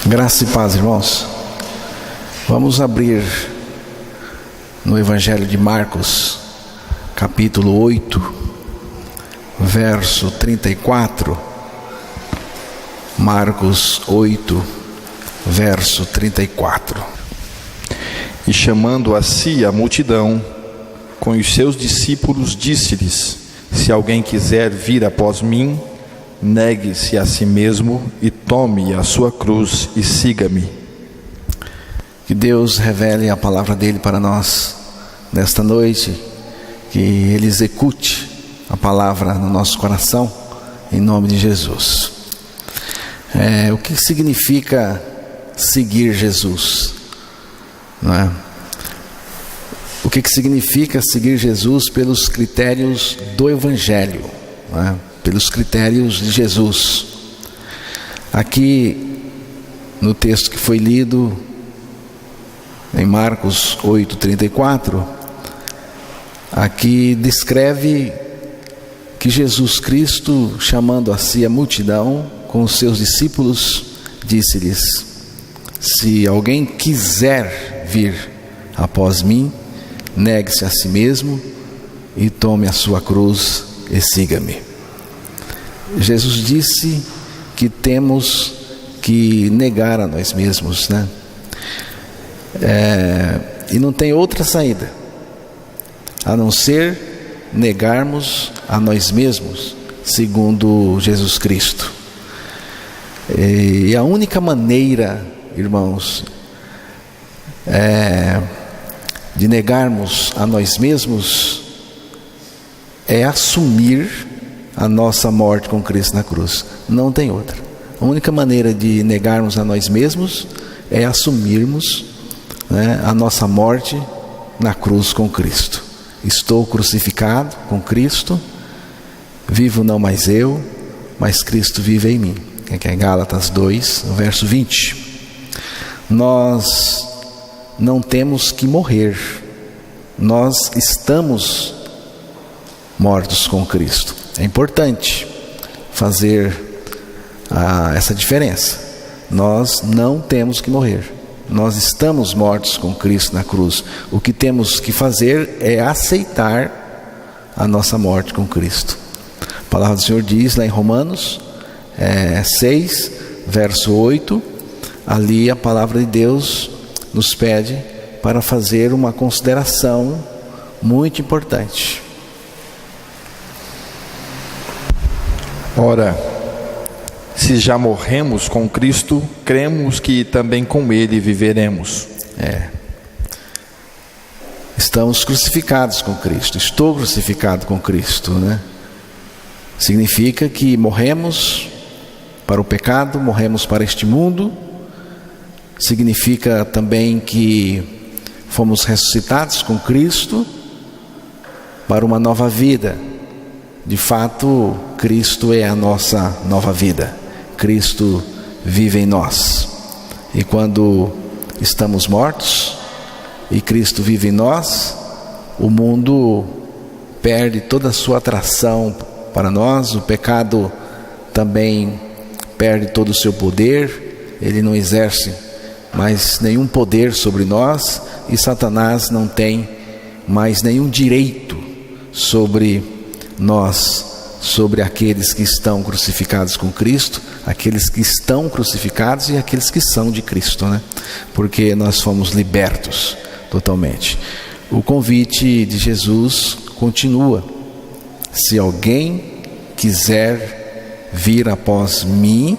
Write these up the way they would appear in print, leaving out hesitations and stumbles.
Graça e paz, irmãos. Vamos abrir no Evangelho de Marcos, capítulo 8, verso 34. Marcos 8, verso 34. E chamando a si a multidão, com os seus discípulos, disse-lhes: se alguém quiser vir após mim, negue-se a si mesmo e tome a sua cruz e siga-me. Que Deus revele a palavra dele para nós nesta noite, que Ele execute a palavra no nosso coração, em nome de Jesus. O que significa seguir Jesus? Não é? O que significa seguir Jesus pelos critérios do Evangelho, não é? Pelos critérios de Jesus. Aqui no texto que foi lido em Marcos 8:34, aqui descreve que Jesus Cristo, chamando a si a multidão com os seus discípulos, disse-lhes: se alguém quiser vir após mim, negue-se a si mesmo e tome a sua cruz e siga-me. Jesus disse que temos que negar a nós mesmos, né? E não tem outra saída a não ser negarmos a nós mesmos, segundo Jesus Cristo. E a única maneira, irmãos, de negarmos a nós mesmos é assumir a nossa morte com Cristo na cruz. Não tem outra. A única maneira de negarmos a nós mesmos é assumirmos, né, a nossa morte na cruz com Cristo. Estou crucificado com Cristo, vivo não mais eu, mas Cristo vive em mim. Que é Gálatas 2, verso 20. Nós não temos que morrer, nós estamos mortos com Cristo. É importante fazer essa diferença. Nós não temos que morrer, nós estamos mortos com Cristo na cruz. O que temos que fazer é aceitar a nossa morte com Cristo. A palavra do Senhor diz lá em Romanos 6, verso 8, ali a palavra de Deus nos pede para fazer uma consideração muito importante. Ora, se já morremos com Cristo, cremos que também com Ele viveremos. Estamos crucificados com Cristo. Estou crucificado com Cristo, né? Significa que morremos para o pecado, morremos para este mundo. Significa também que fomos ressuscitados com Cristo para uma nova vida. De fato, Cristo é a nossa nova vida. Cristo vive em nós. E quando estamos mortos e Cristo vive em nós, o mundo perde toda a sua atração para nós. O pecado também perde todo o seu poder. Ele não exerce mais nenhum poder sobre nós, e Satanás não tem mais nenhum direito sobre nós, sobre aqueles que estão crucificados com Cristo, aqueles que estão crucificados e aqueles que são de Cristo, né? Porque nós fomos libertos totalmente. O convite de Jesus continua: se alguém quiser vir após mim,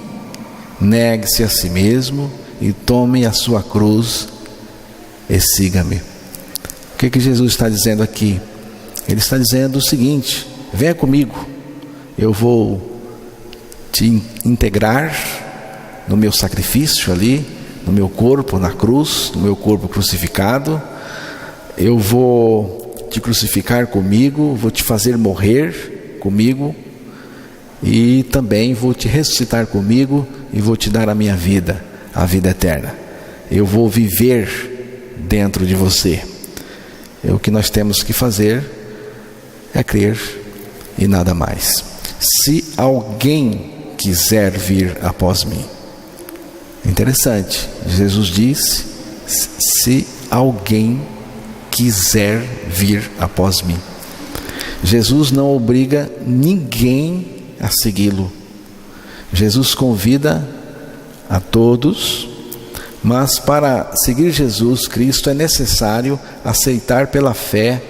negue-se a si mesmo e tome a sua cruz e siga-me. O que Jesus está dizendo aqui? Ele está dizendo o seguinte: venha comigo, eu vou te integrar no meu sacrifício ali, no meu corpo na cruz, no meu corpo crucificado. Eu vou te crucificar comigo, vou te fazer morrer comigo, e também vou te ressuscitar comigo e vou te dar a minha vida, a vida eterna. Eu vou viver dentro de você. O que nós temos que fazer é crer e nada mais. Se alguém quiser vir após mim, Interessante, Jesus disse: se alguém quiser vir após mim. Jesus não obriga ninguém a segui-lo. Jesus convida a todos, mas para seguir Jesus Cristo é necessário aceitar pela fé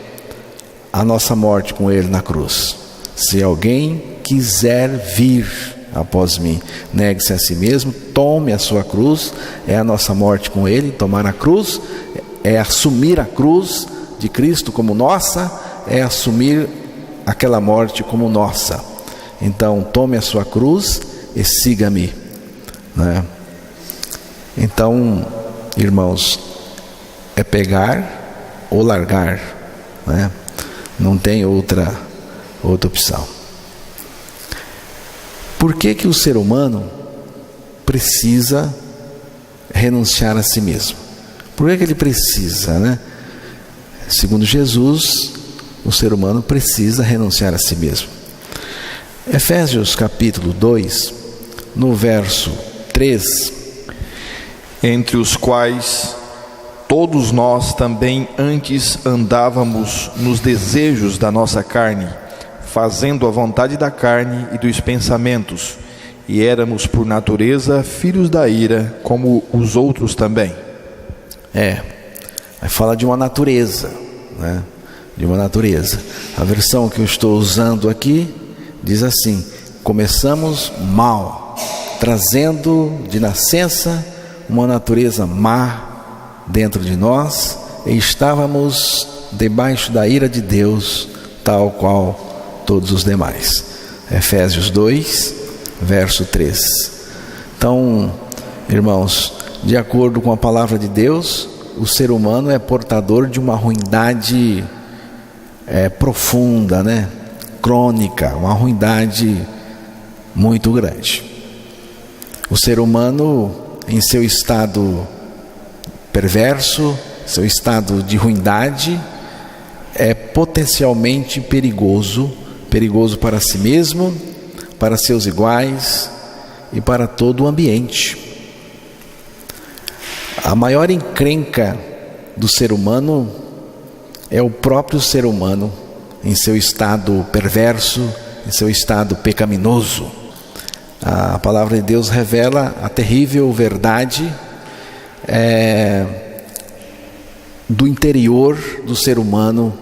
a nossa morte com Ele na cruz. Se alguém quiser vir após mim, negue-se a si mesmo, tome a sua cruz, é a nossa morte com Ele. Tomar a cruz é assumir a cruz de Cristo como nossa, é assumir aquela morte como nossa. Então, tome a sua cruz e siga-me, né? Então, irmãos, é pegar ou largar, né? Não tem outra opção. Por que o ser humano precisa renunciar a si mesmo? Por que ele precisa, né? Segundo Jesus, o ser humano precisa renunciar a si mesmo. Efésios capítulo 2, no verso 3: entre os quais todos nós também antes andávamos nos desejos da nossa carne, fazendo a vontade da carne e dos pensamentos, e éramos por natureza filhos da ira, como os outros também. Aí fala de uma natureza, né? De uma natureza. A versão que eu estou usando aqui diz assim: começamos mal, trazendo de nascença uma natureza má dentro de nós, e estávamos debaixo da ira de Deus, tal qual todos os demais. Efésios 2, verso 3. Então, irmãos, de acordo com a palavra de Deus, o ser humano é portador de uma ruindade profunda, né? Crônica, uma ruindade muito grande. O ser humano, em seu estado perverso, seu estado de ruindade, é potencialmente perigoso para si mesmo, para seus iguais e para todo o ambiente. A maior encrenca do ser humano é o próprio ser humano em seu estado perverso, em seu estado pecaminoso. A palavra de Deus revela a terrível verdade do interior do ser humano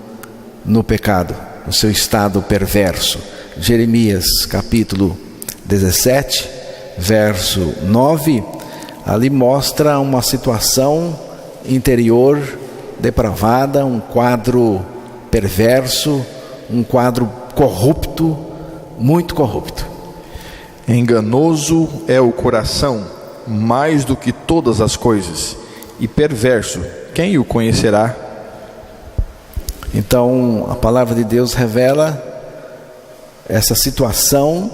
no pecado, no seu estado perverso. Jeremias capítulo 17, verso 9, ali mostra uma situação interior depravada, um quadro perverso, um quadro corrupto, muito corrupto. Enganoso é o coração, mais do que todas as coisas, e perverso, quem o conhecerá? Então, a palavra de Deus revela essa situação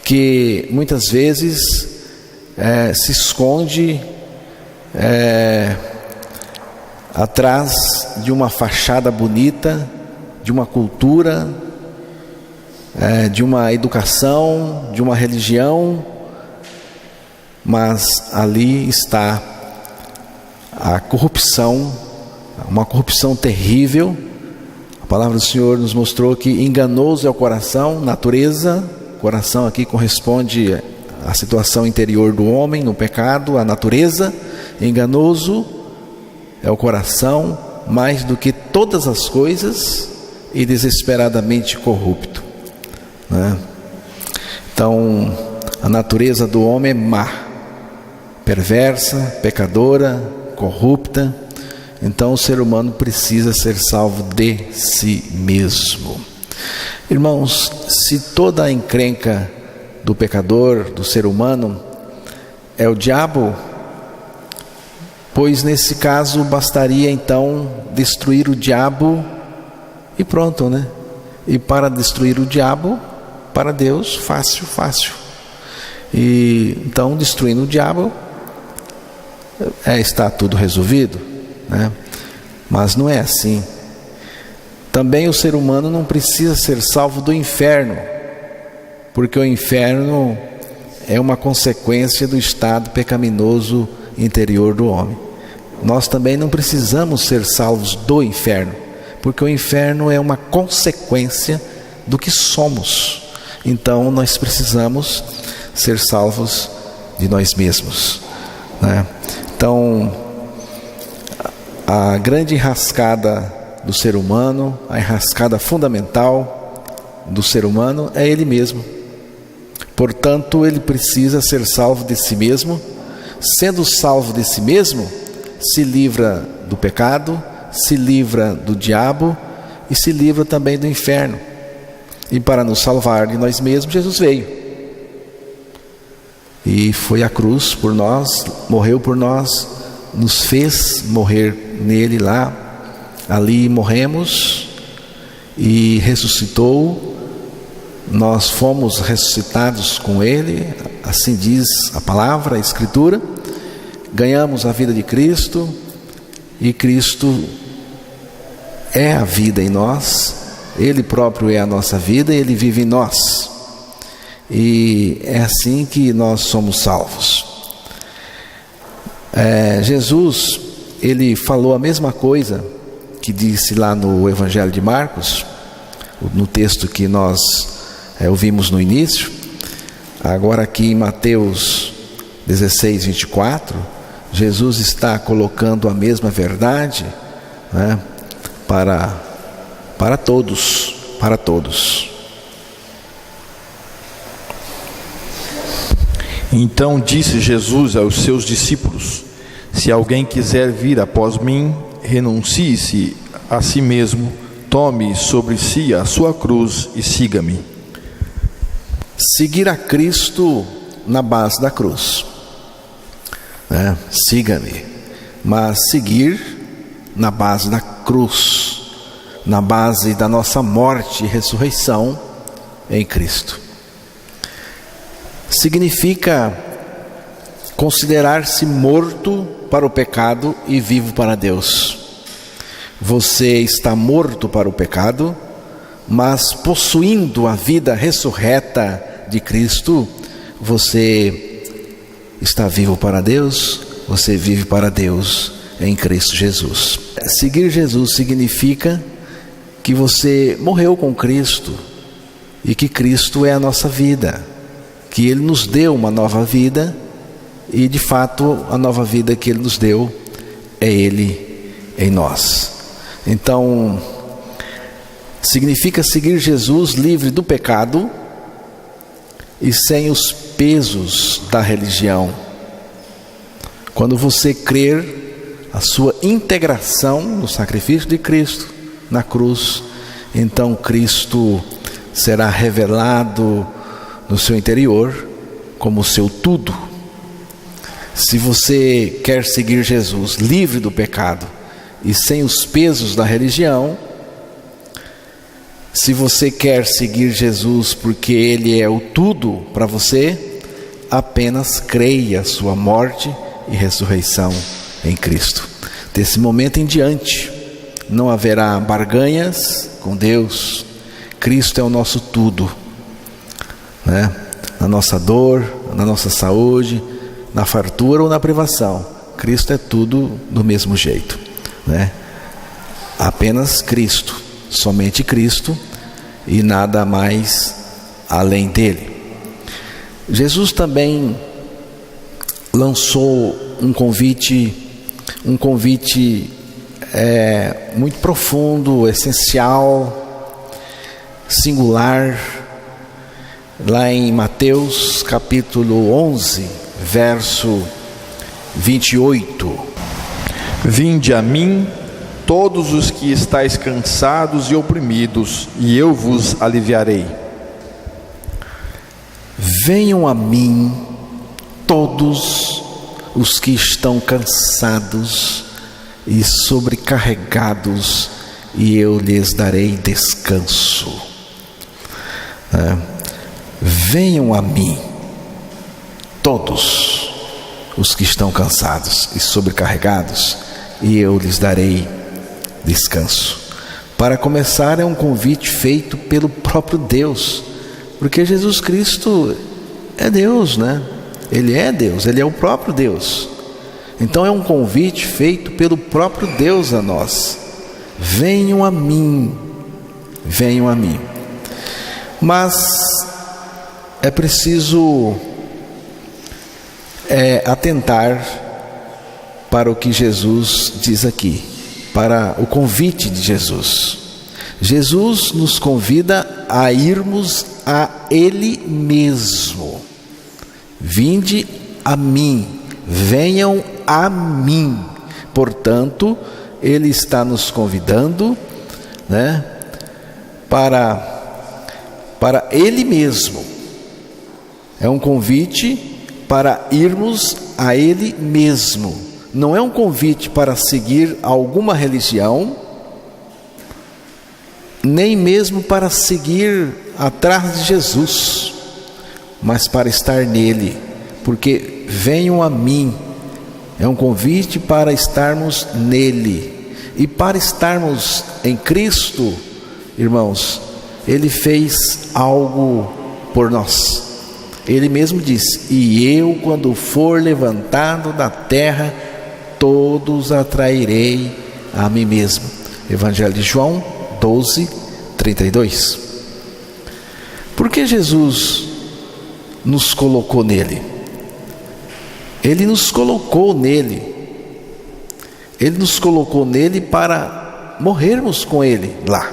que muitas vezes se esconde atrás de uma fachada bonita, de uma cultura, de uma educação, de uma religião, mas ali está a corrupção, uma corrupção terrível. A palavra do Senhor nos mostrou que enganoso é o coração, natureza. Coração aqui corresponde à situação interior do homem no pecado, a natureza. Enganoso é o coração, mais do que todas as coisas, e desesperadamente corrupto, né? Então, a natureza do homem é má, perversa, pecadora, corrupta. Então, o ser humano precisa ser salvo de si mesmo. Irmãos, se toda a encrenca do pecador, do ser humano, é o diabo, pois nesse caso bastaria então destruir o diabo e pronto, né? E para destruir o diabo, para Deus, fácil. E então, destruindo o diabo, está tudo resolvido, né? Mas não é assim. Também o ser humano não precisa ser salvo do inferno, porque o inferno é uma consequência do estado pecaminoso interior do homem. Nós também não precisamos ser salvos do inferno, porque o inferno é uma consequência do que somos. Então nós precisamos ser salvos de nós mesmos, né? Então, a grande enrascada do ser humano, a enrascada fundamental do ser humano é ele mesmo. Portanto, ele precisa ser salvo de si mesmo. Sendo salvo de si mesmo, se livra do pecado, se livra do diabo e se livra também do inferno. E para nos salvar de nós mesmos, Jesus veio e foi à cruz por nós, morreu por nós, nos fez morrer nele lá. Ali morremos e ressuscitou. Nós fomos ressuscitados com ele, assim diz a palavra, a Escritura. Ganhamos a vida de Cristo e Cristo é a vida em nós. Ele próprio é a nossa vida, Ele vive em nós. E é assim que nós somos salvos. Jesus, Ele falou a mesma coisa que disse lá no Evangelho de Marcos, no texto que nós ouvimos no início. Agora aqui em Mateus 16, 24, Jesus está colocando a mesma verdade, né, para todos, para todos. Então disse Jesus aos seus discípulos: se alguém quiser vir após mim, renuncie-se a si mesmo, tome sobre si a sua cruz e siga-me. Seguir a Cristo na base da cruz, né? Siga-me, mas seguir na base da cruz, na base da nossa morte e ressurreição em Cristo. Significa considerar-se morto para o pecado e vivo para Deus. Você está morto para o pecado, mas possuindo a vida ressurreta de Cristo, você está vivo para Deus, você vive para Deus em Cristo Jesus. Seguir Jesus significa que você morreu com Cristo e que Cristo é a nossa vida, que Ele nos deu uma nova vida e de fato a nova vida que Ele nos deu é Ele em nós. Então, significa seguir Jesus livre do pecado e sem os pesos da religião. Quando você crer a sua integração no sacrifício de Cristo na cruz, então Cristo será revelado no seu interior como o seu tudo. Se você quer seguir Jesus livre do pecado e sem os pesos da religião, se você quer seguir Jesus porque Ele é o tudo para você, apenas creia a sua morte e ressurreição em Cristo. Desse momento em diante, não haverá barganhas com Deus. Cristo é o nosso tudo, né? Na nossa dor, na nossa saúde, na fartura ou na privação, Cristo é tudo do mesmo jeito, né? Apenas Cristo, somente Cristo e nada mais além dele. Jesus também lançou um convite muito profundo, essencial, singular, lá em Mateus capítulo 11, verso 28. Vinde a mim, todos os que estáis cansados e oprimidos, e eu vos aliviarei. Venham a mim, todos os que estão cansados e sobrecarregados, e eu lhes darei descanso. Venham a mim, todos os que estão cansados e sobrecarregados, e eu lhes darei descanso. Para começar, é um convite feito pelo próprio Deus, porque Jesus Cristo, é Deus, né? Ele é Deus, Ele é o próprio Deus. Então é um convite feito pelo próprio Deus a nós. Venham a mim, venham a mim. Mas é preciso atentar para o que Jesus diz aqui, para o convite de Jesus. Jesus nos convida a irmos a Ele mesmo. Vinde a mim, venham a mim. Portanto, Ele está nos convidando, né, para Ele mesmo. É um convite para irmos a Ele mesmo. Não é um convite para seguir alguma religião, nem mesmo para seguir atrás de Jesus, mas para estar nele, porque venham a mim. É um convite para estarmos nele. E para estarmos em Cristo, irmãos, Ele fez algo por nós. Ele mesmo disse: e eu, quando for levantado da terra, todos atrairei a mim mesmo. Evangelho de João 12:32. Por que Jesus nos colocou nele? Ele nos colocou nele. Ele nos colocou nele para morrermos com Ele lá.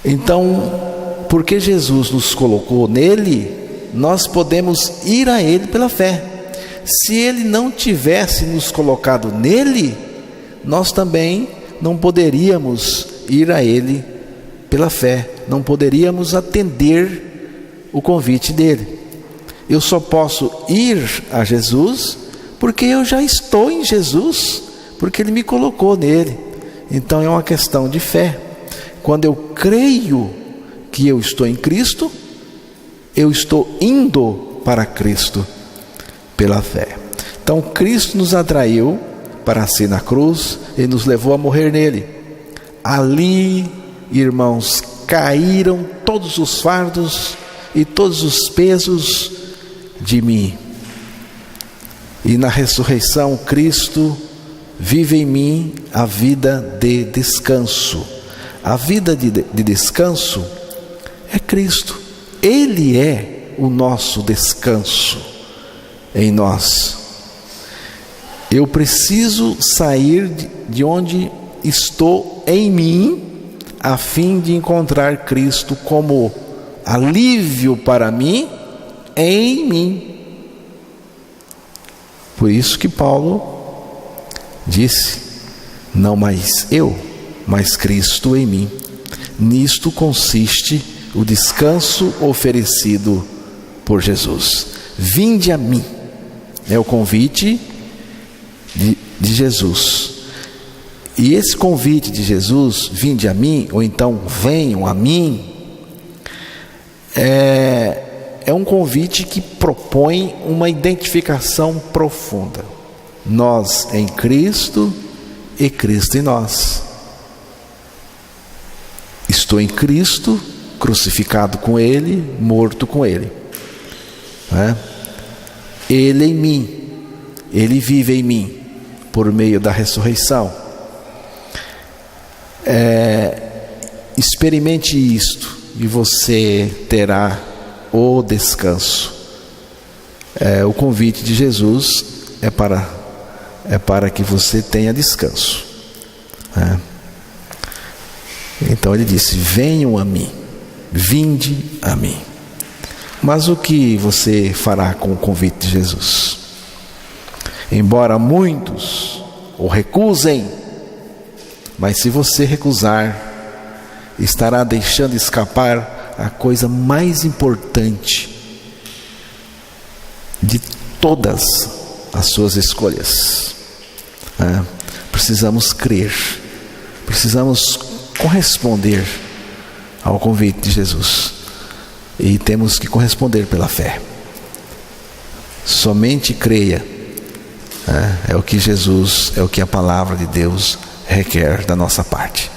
Então, porque Jesus nos colocou nele, nós podemos ir a Ele pela fé. Se Ele não tivesse nos colocado nele, nós também não poderíamos ir a Ele pela fé, não poderíamos atender o convite dele. Eu só posso ir a Jesus porque eu já estou em Jesus, porque Ele me colocou nele. Então é uma questão de fé. Quando eu creio que eu estou em Cristo, eu estou indo para Cristo pela fé. Então Cristo nos atraiu para si na cruz e nos levou a morrer nele. Ali, irmãos, caíram todos os fardos e todos os pesos de mim. E na ressurreição, Cristo vive em mim a vida de descanso. A vida de descanso é Cristo. Ele é o nosso descanso em nós. Eu preciso sair de onde estou em mim, a fim de encontrar Cristo como alívio para mim, em mim. Por isso que Paulo disse: não mais eu, mas Cristo em mim. Nisto consiste o descanso oferecido por Jesus. Vinde a mim, é o convite de Jesus. E esse convite de Jesus, vinde a mim, ou então venham a mim, é um convite que propõe uma identificação profunda. Nós em Cristo e Cristo em nós. Estou em Cristo, crucificado com Ele, morto com Ele. Ele em mim, Ele vive em mim, por meio da ressurreição. Experimente isto e você terá o descanso. O convite de Jesus é para que você tenha descanso. Então Ele disse: venham a mim, vinde a mim. Mas o que você fará com o convite de Jesus? Embora muitos o recusem, mas se você recusar, estará deixando escapar a coisa mais importante de todas as suas escolhas. Precisamos crer, precisamos corresponder ao convite de Jesus, e temos que corresponder pela fé. Somente creia, é o que Jesus, é o que a palavra de Deus requer da nossa parte.